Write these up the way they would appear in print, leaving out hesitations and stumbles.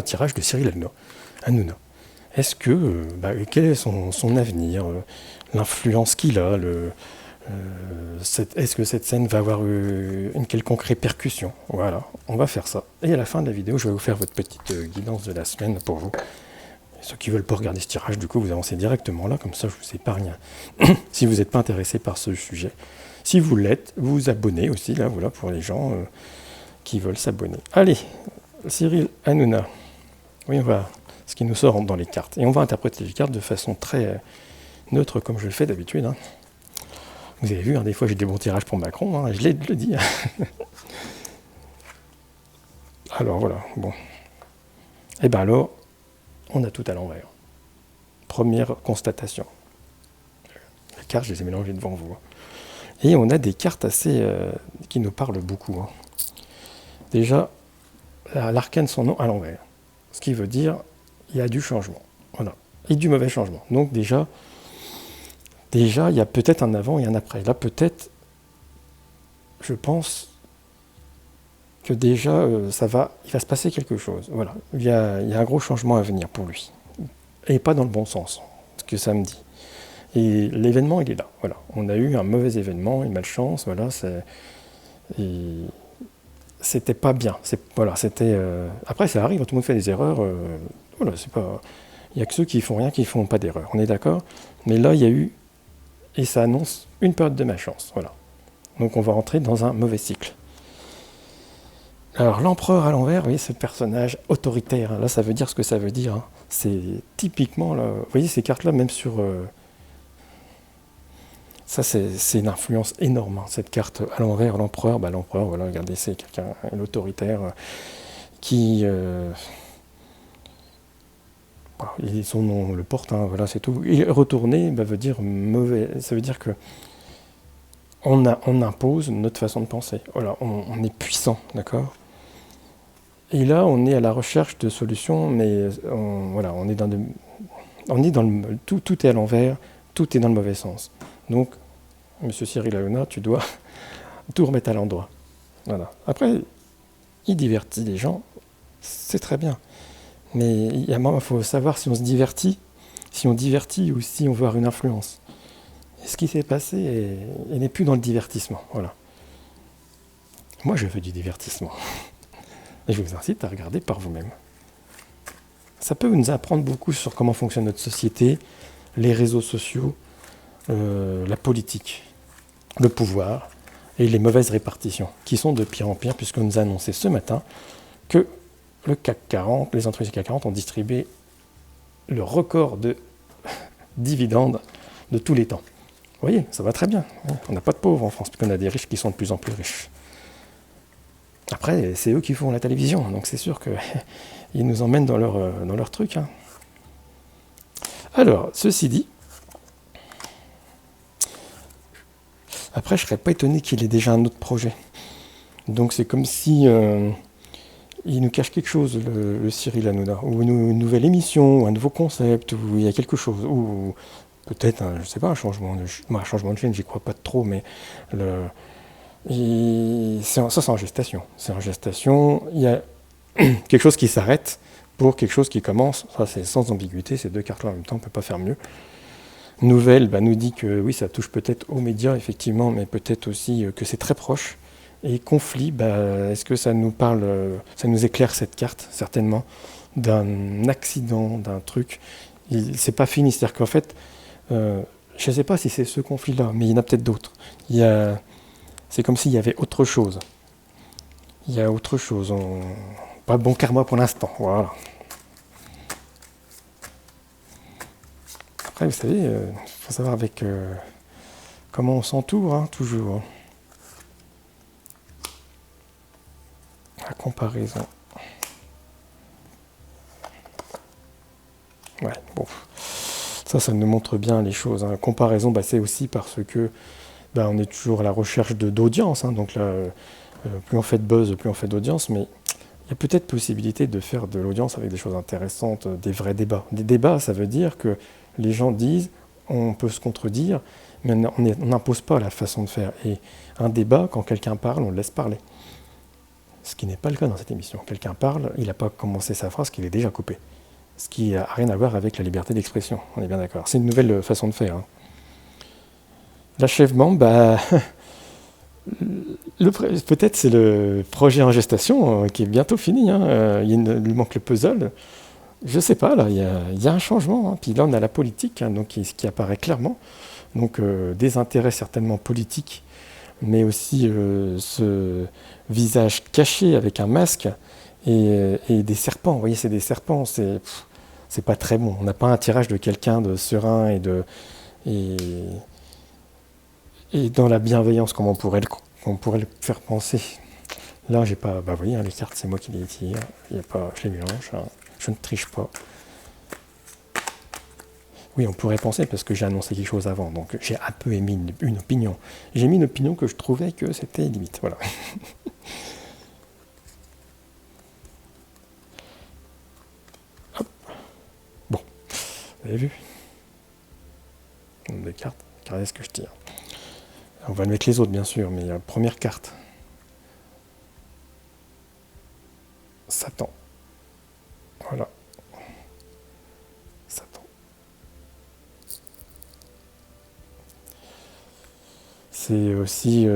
tirage de Cyril Hanouna. Est-ce que, quel est son avenir, l'influence qu'il a, est-ce que cette scène va avoir une quelconque répercussion? Voilà, on va faire ça. Et à la fin de la vidéo, je vais vous faire votre petite guidance de la semaine pour vous. Et ceux qui ne veulent pas regarder ce tirage, du coup, vous avancez directement là, comme ça je vous épargne. Si vous n'êtes pas intéressé par ce sujet. Si vous l'êtes, vous vous abonnez aussi, là, voilà, pour les gens qui veulent s'abonner. Allez, Cyril Hanouna. Oui, on va ce qui nous sort dans les cartes. Et on va interpréter les cartes de façon très neutre, comme je le fais d'habitude. Hein. Vous avez vu, hein, des fois j'ai des bons tirages pour Macron, hein, je l'ai dit. Alors voilà, bon. Et bien alors, on a tout à l'envers. Première constatation. Les cartes, je les ai mélangées devant vous. Hein. Et on a des cartes assez qui nous parlent beaucoup. Hein. Déjà, l'arcane son nom à l'envers. Ce qui veut dire il y a du changement. Voilà. Et du mauvais changement. Donc déjà, il y a peut-être un avant et un après. Là, peut-être, je pense que déjà, il va se passer quelque chose. Voilà. Il y a un gros changement à venir pour lui. Et pas dans le bon sens, ce que ça me dit. Et l'événement, il est là. Voilà. On a eu un mauvais événement, une malchance. Voilà. C'était pas bien. Voilà. C'était. Après, ça arrive. Tout le monde fait des erreurs. Voilà. C'est pas. Il n'y a que ceux qui font rien qui font pas d'erreur. On est d'accord. Mais là, il y a eu. Et ça annonce une période de malchance. Voilà. Donc on va rentrer dans un mauvais cycle. Alors l'empereur à l'envers, oui, ce personnage autoritaire, là ça veut dire ce que ça veut dire. Hein. C'est typiquement, là, vous voyez ces cartes-là, même sur... ça c'est une influence énorme, hein, cette carte à l'envers, l'empereur, l'empereur, voilà, regardez, c'est quelqu'un, l'autoritaire, qui... son nom le porte, hein, voilà, c'est tout. Et retourner veut dire mauvais, ça veut dire que on impose notre façon de penser. Voilà, on est puissant, d'accord? Et là, on est à la recherche de solutions, mais on est dans tout est à l'envers, tout est dans le mauvais sens. Donc, Monsieur Cyril Hanouna, tu dois tout remettre à l'endroit. Voilà. Après, il divertit les gens, c'est très bien. Mais il faut savoir si on se divertit, si on divertit ou si on veut avoir une influence. Et ce qui s'est passé, il n'est plus dans le divertissement. Voilà. Moi, je veux du divertissement. Et je vous incite à regarder par vous-même. Ça peut nous apprendre beaucoup sur comment fonctionne notre société, les réseaux sociaux, la politique, le pouvoir et les mauvaises répartitions, qui sont de pire en pire, puisqu'on nous a annoncé ce matin que le CAC 40, les entreprises du CAC 40 ont distribué le record de dividendes de tous les temps. Vous voyez, ça va très bien. On n'a pas de pauvres en France, puisqu'on a des riches qui sont de plus en plus riches. Après, c'est eux qui font la télévision, donc c'est sûr qu'ils nous emmènent dans leur truc. Hein. Alors, ceci dit, après, je ne serais pas étonné qu'il ait déjà un autre projet. Donc c'est comme si il nous cache quelque chose, le Cyril Hanouna, ou une nouvelle émission, ou un nouveau concept, ou il y a quelque chose, ou peut-être, je ne sais pas, un changement de chaîne, j'y crois pas trop, mais ça c'est en gestation. C'est en gestation, il y a quelque chose qui s'arrête pour quelque chose qui commence. Ça c'est sans ambiguïté, ces deux cartes-là en même temps, on ne peut pas faire mieux. Nouvelle nous dit que oui, ça touche peut-être aux médias, effectivement, mais peut-être aussi que c'est très proche. Et conflit, est-ce que ça nous parle, ça nous éclaire cette carte, certainement, d'un accident, d'un truc. C'est pas fini, c'est-à-dire qu'en fait, je ne sais pas si c'est ce conflit-là, mais il y en a peut-être d'autres. C'est comme s'il y avait autre chose. Il y a autre chose. Pas bon karma pour l'instant, voilà. Après, vous savez, il faut savoir avec comment on s'entoure, hein, toujours. Hein. La comparaison. Ouais, bon. Ça nous montre bien les choses. Hein. La comparaison, c'est aussi parce que on est toujours à la recherche d'audience. Hein. Donc là, plus on fait de buzz, plus on fait d'audience, mais il y a peut-être possibilité de faire de l'audience avec des choses intéressantes, des vrais débats. Des débats, ça veut dire que les gens disent, on peut se contredire, mais on n'impose pas la façon de faire. Et un débat, quand quelqu'un parle, on le laisse parler. Ce qui n'est pas le cas dans cette émission. Quelqu'un parle, il n'a pas commencé sa phrase qu'il est déjà coupé. Ce qui n'a rien à voir avec la liberté d'expression, on est bien d'accord. C'est une nouvelle façon de faire. Hein. L'achèvement, peut-être c'est le projet en gestation qui est bientôt fini. Hein. Il manque le puzzle. Je ne sais pas, là, il y a un changement. Hein. Puis là, on a la politique donc, qui apparaît clairement. Donc des intérêts certainement politiques, mais aussi ce visage caché avec un masque et des serpents. Vous voyez, c'est des serpents, c'est pas très bon. On n'a pas un tirage de quelqu'un de serein et dans la bienveillance comme on pourrait le faire penser. Là, j'ai pas. Vous voyez, hein, les cartes, c'est moi qui les tire. Il y a pas, je les mélange. Hein. Je ne triche pas. Oui, on pourrait penser parce que j'ai annoncé quelque chose avant, donc j'ai un peu émis une opinion. J'ai mis une opinion que je trouvais que c'était limite. Voilà. Hop. Bon, vous avez vu? Des cartes. Regardez ce que je tire. On va mettre les autres, bien sûr, mais la première carte. Satan. Voilà. Satan. C'est aussi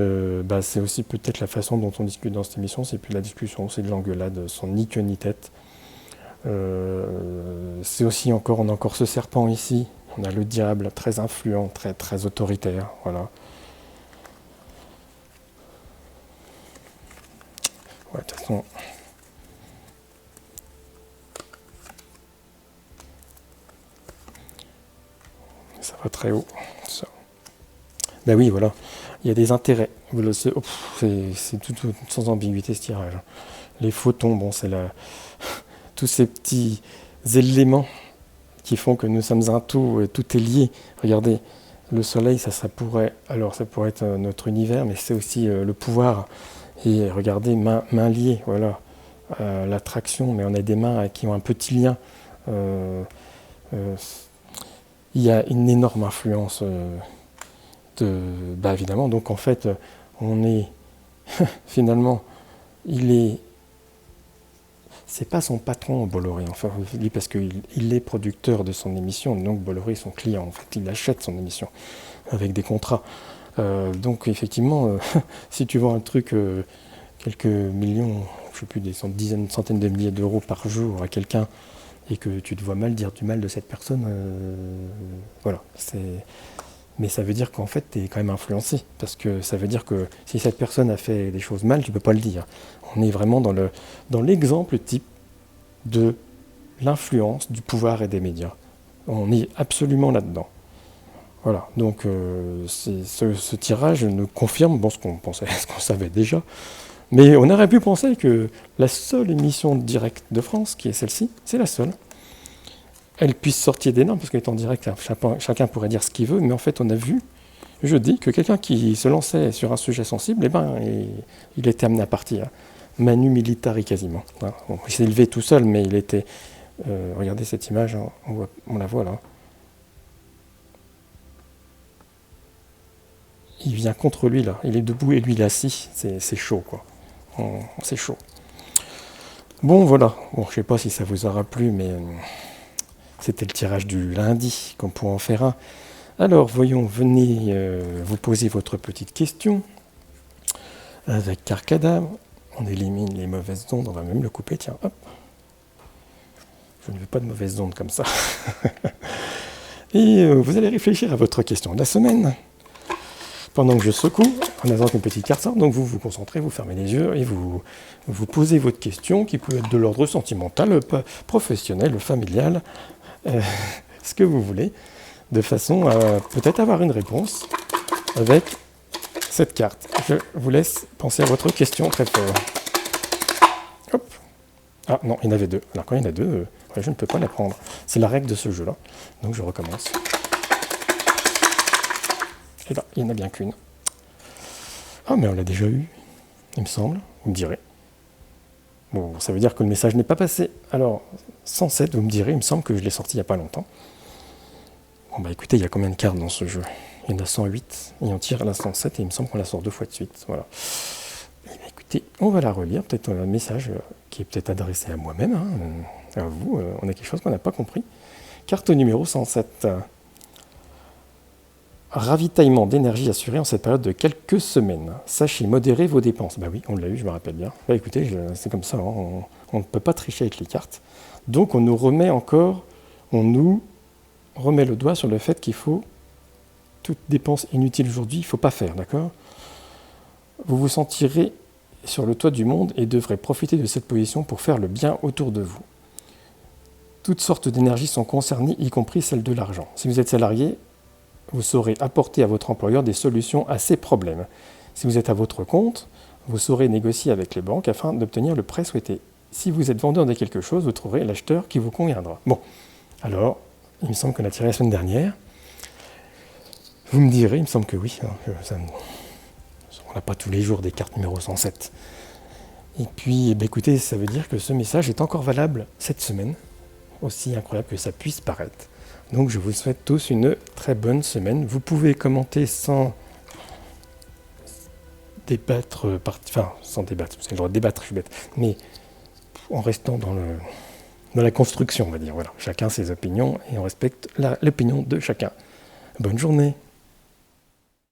peut-être la façon dont on discute dans cette émission, c'est plus la discussion, c'est de l'engueulade, sans ni queue ni tête. C'est aussi on a encore ce serpent ici, on a le diable très influent, très, très autoritaire, voilà. Ouais, de toute façon, ça va très haut. Ça. Ben oui, voilà. Il y a des intérêts. C'est tout sans ambiguïté ce tirage. Les photons, bon, tous ces petits éléments qui font que nous sommes un tout, et tout est lié. Regardez, le soleil, ça pourrait être notre univers, mais c'est aussi le pouvoir. Et regardez, mains liées, voilà. L'attraction, mais on a des mains qui ont un petit lien. Il y a une énorme influence évidemment. Donc en fait, on est finalement, c'est pas son patron Bolloré, enfin lui parce qu'il est producteur de son émission, donc Bolloré est son client. En fait, il achète son émission avec des contrats. Donc effectivement, si tu vends un truc quelques millions, je sais plus, des centaines de milliers d'euros par jour à quelqu'un et que tu te vois mal dire du mal de cette personne, voilà, mais ça veut dire qu'en fait, tu es quand même influencé. Parce que ça veut dire que si cette personne a fait des choses mal, tu ne peux pas le dire. On est vraiment dans l'exemple type de l'influence du pouvoir et des médias. On est absolument là-dedans. Voilà, donc ce tirage nous confirme ce qu'on pensait, ce qu'on savait déjà. Mais on aurait pu penser que la seule émission directe de France, qui est celle-ci, c'est la seule, elle puisse sortir des normes, parce qu'elle est en direct, chacun pourrait dire ce qu'il veut, mais en fait on a vu jeudi que quelqu'un qui se lançait sur un sujet sensible, il était amené à partir, manu militari quasiment. Bon, il s'est levé tout seul, mais il était... regardez cette image, on la voit là. Il vient contre lui là, il est debout et lui il est assis, c'est chaud quoi. C'est chaud. Bon voilà, bon, je sais pas si ça vous aura plu, mais c'était le tirage du lundi, qu'on pourra en faire un. Alors voyons, venez vous poser votre petite question. Avec Carcada, on élimine les mauvaises ondes, on va même le couper, tiens, hop. Je ne veux pas de mauvaises ondes comme ça. Et vous allez réfléchir à votre question de la semaine. Pendant que je secoue, en attendant qu'une petite carte sorte, donc vous vous concentrez, vous fermez les yeux et vous posez votre question qui peut être de l'ordre sentimental, professionnel, familial, ce que vous voulez, de façon à peut-être avoir une réponse avec cette carte. Je vous laisse penser à votre question très fort. Hop. Ah non, il y en avait deux. Alors quand il y en a deux, je ne peux pas la prendre. C'est la règle de ce jeu-là. Donc je recommence. Et là, il n'y en a bien qu'une. Ah, mais on l'a déjà eu, il me semble, vous me direz. Bon, ça veut dire que le message n'est pas passé. Alors, 107, vous me direz, il me semble que je l'ai sorti il n'y a pas longtemps. Bon, bah écoutez, il y a combien de cartes dans ce jeu? Il y en a 108, et on tire à la 107, et il me semble qu'on la sort 2 fois de suite. Voilà. Et bien, écoutez, écoutez, on va la relire, peut-être un message qui est peut-être adressé à moi-même, à vous, on a quelque chose qu'on n'a pas compris. Carte numéro 107. Ravitaillement d'énergie assuré en cette période de quelques semaines. Sachez modérer vos dépenses. Bah oui, on l'a eu, je me rappelle bien. Bah écoutez, c'est comme ça, on ne peut pas tricher avec les cartes. Donc on nous remet le doigt sur le fait qu'il faut toute dépense inutile aujourd'hui, il ne faut pas faire, d'accord ? Vous vous sentirez sur le toit du monde et devrez profiter de cette position pour faire le bien autour de vous. Toutes sortes d'énergies sont concernées, y compris celle de l'argent. Si vous êtes salarié, vous saurez apporter à votre employeur des solutions à ses problèmes. Si vous êtes à votre compte, vous saurez négocier avec les banques afin d'obtenir le prêt souhaité. Si vous êtes vendeur de quelque chose, vous trouverez l'acheteur qui vous conviendra. Bon, alors, il me semble qu'on a tiré la semaine dernière. Vous me direz, il me semble que oui. On n'a pas tous les jours des cartes numéro 107. Et puis, écoutez, ça veut dire que ce message est encore valable cette semaine, aussi incroyable que ça puisse paraître. Donc je vous souhaite tous une très bonne semaine. Vous pouvez commenter sans débattre, sans débattre, parce que j'ai le droit de débattre, je suis bête, mais en restant dans la construction, on va dire. Voilà, chacun ses opinions et on respecte l'opinion de chacun. Bonne journée.